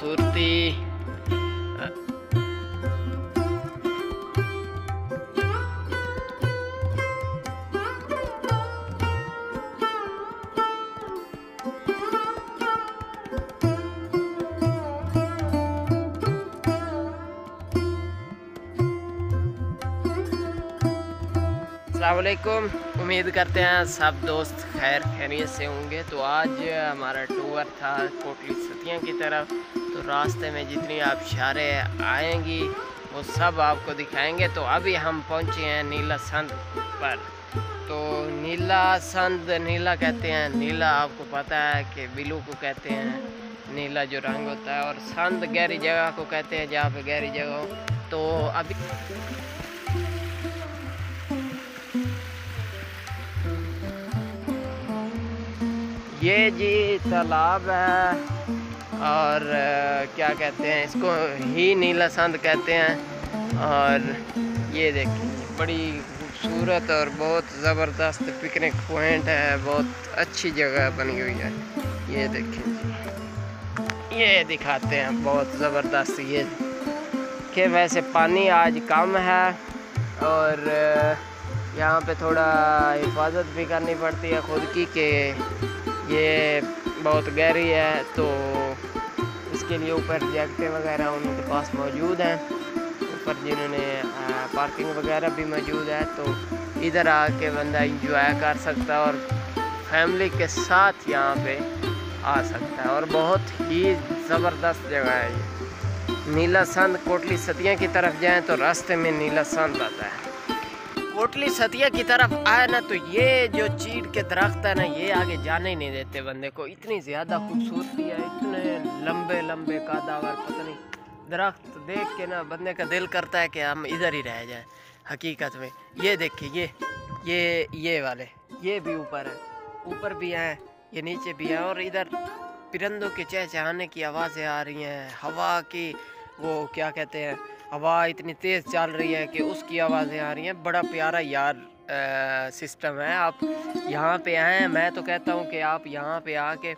खूबसूरती। अस्सलामुअलैकुम, उम्मीद करते हैं सब दोस्त खैर खैरियत से होंगे। तो आज हमारा टूर था कोटली सतिया की तरफ। तो रास्ते में जितनी आप शारे आएंगी वो सब आपको दिखाएंगे। तो अभी हम पहुंचे हैं नीला संद पर। तो नीला संद नीला कहते हैं, नीला आपको पता है कि बिलू को कहते हैं, नीला जो रंग होता है। और संद गहरी जगह को कहते हैं जहाँ पे गहरी जगह हो। तो अभी ये जी तालाब है और क्या कहते हैं इसको, ही नीला संद कहते हैं। और ये देखिए बड़ी खूबसूरत और बहुत ज़बरदस्त पिकनिक पॉइंट है, बहुत अच्छी जगह बनी हुई है। ये देखें जी, ये दिखाते हैं बहुत ज़बरदस्त। ये कि वैसे पानी आज कम है और यहाँ पे थोड़ा हिफाजत भी करनी पड़ती है खुद की कि ये बहुत गहरी है। तो इसके लिए ऊपर जैकटें वगैरह उनके पास मौजूद हैं, ऊपर जिन्होंने पार्किंग वगैरह भी मौजूद है। तो इधर आके बंदा इंजॉय कर सकता है और फैमिली के साथ यहाँ पे आ सकता है। और बहुत ही ज़बरदस्त जगह है ये नीला संद। कोटली सतिया की तरफ जाएं तो रास्ते में नीला संद आता है। कोटली सतिया की तरफ आए ना तो ये जो चीड़ के दरख्त है ना, ये आगे जाने ही नहीं देते बंदे को। इतनी ज़्यादा खूबसूरती है, इतने लंबे लंबे कादावर पता नहीं दरख्त देख के ना बंदे का दिल करता है कि हम इधर ही रह जाएं। हकीकत में ये देखिए, ये वाले ये भी ऊपर है, ऊपर भी हैं, ये नीचे भी हैं। और इधर परिंदों के चहचहाने की आवाज़ें आ रही हैं, हवा की वो क्या कहते हैं, हवा इतनी तेज़ चल रही है कि उसकी आवाज़ें आ रही हैं। बड़ा प्यारा यार सिस्टम है। आप यहाँ पे आएँ, मैं तो कहता हूँ कि आप यहाँ पे आके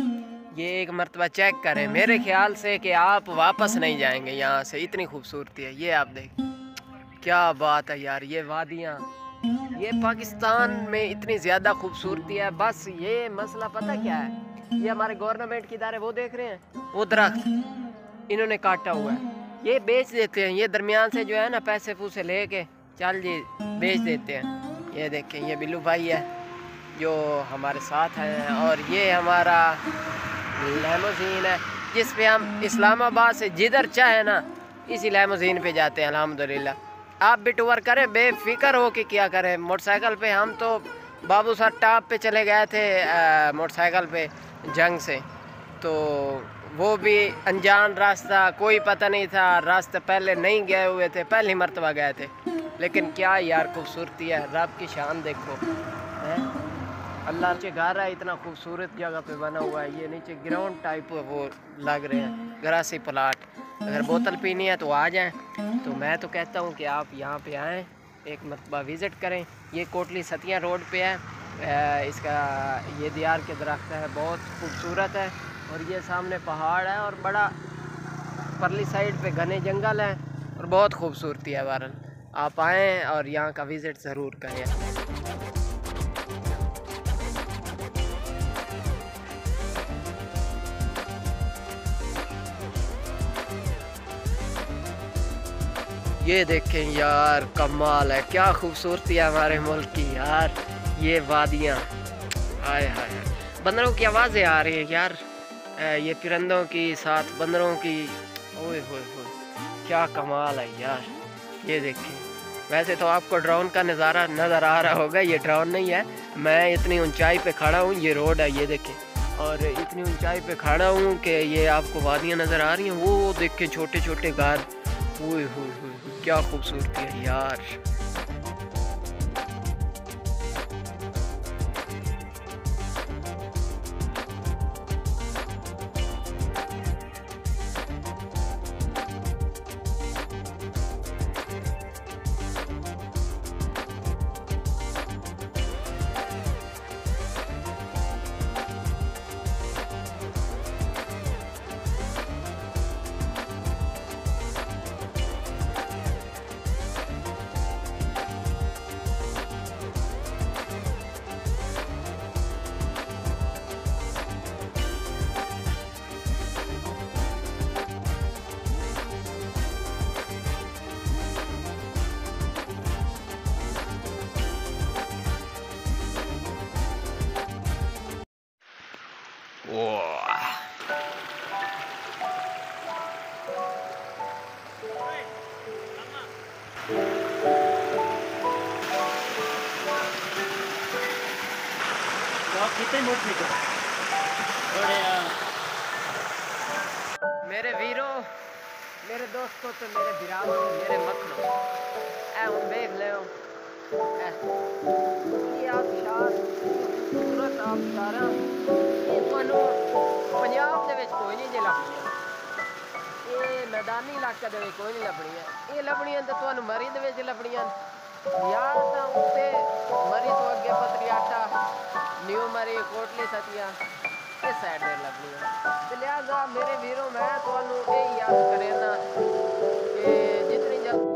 ये एक मरतबा चेक करें। मेरे ख्याल से कि आप वापस नहीं जाएंगे यहाँ से, इतनी खूबसूरती है। ये आप देख, क्या बात है यार। ये वादियाँ, ये पाकिस्तान में इतनी ज़्यादा खूबसूरती है। बस ये मसला पता क्या है, ये हमारे गवर्नमेंट की इदारे वो देख रहे हैं, वो दरख्त इन्होंने काटा हुआ है, ये बेच देते हैं। ये दरमियान से जो है ना पैसे फूसे लेके चल जी बेच देते हैं। ये देखें, ये बिल्लू भाई है जो हमारे साथ हैं। और ये हमारा लैमोजीन है जिस पे हम इस्लामाबाद से जिधर चाहे ना इसी लैमोजीन पे जाते हैं अल्हम्दुलिल्लाह। आप भी टूर करें बेफिक्र हो कि क्या करें। मोटरसाइकिल पे हम तो बाबू सर टॉप पे चले गए थे मोटरसाइकिल पे जंग से। तो वो भी अनजान रास्ता, कोई पता नहीं था, रास्ते पहले नहीं गए हुए थे, पहली मर्तबा गए थे। लेकिन क्या यार खूबसूरती है, रब की शान देखो है। अल्लाह नीचे घर है, इतना खूबसूरत जगह पे बना हुआ है। ये नीचे ग्राउंड टाइप वो लग रहे हैं, ग्रासी प्लाट। अगर बोतल पीनी है तो आ जाएं। तो मैं तो कहता हूँ कि आप यहाँ पे आएँ, एक मरतबा विज़िट करें। ये कोटली सतिया रोड पे है। इसका ये दियार के दरख्त है, बहुत खूबसूरत है। और ये सामने पहाड़ है और बड़ा परली साइड पे घने जंगल है और बहुत खूबसूरती है। बहरहाल आप आएँ और यहाँ का विज़िट ज़रूर करें। ये देखें यार, कमाल है, क्या खूबसूरती है हमारे मुल्क की यार। ये वादियाँ, हाय हाय, बंदरों की आवाज़ें आ रही है यार, ये परिंदों की साथ बंदरों की। ओए होए होए, क्या कमाल है यार। ये देखें, वैसे तो आपको ड्रोन का नज़ारा नज़र आ रहा होगा, ये ड्रोन नहीं है। मैं इतनी ऊंचाई पे खड़ा हूँ, ये रोड है ये देखें, और इतनी ऊंचाई पे खड़ा हूँ कि ये आपको वादियाँ नज़र आ रही हैं। वो देखें छोटे छोटे घर, ओए होए होए, क्या खूबसूरती है यार। वाह मेरे वीरों, मेरे दोस्तों तो मेरे बिरादरों, मेरे मखनों, ऐ हुण देख लियो ये आबशार खूबसूरत आबशारां ये तुहानू पंजाब दे विच कोई नहीं जे लभणियां। ये मैदानी इलाके दे विच कोई नहीं लभणियां। ये लभणियां ते तुहानू मरी दे विच लभणियां या तां उत्ते मरी तो अगे पतरियाटा, न्यू मरी, कोटली सतिया इस साइड दे लभणियां। ते लिहाजा मेरे वीरों मैं तुहानू यही याद करेना कि जितनी जल्दी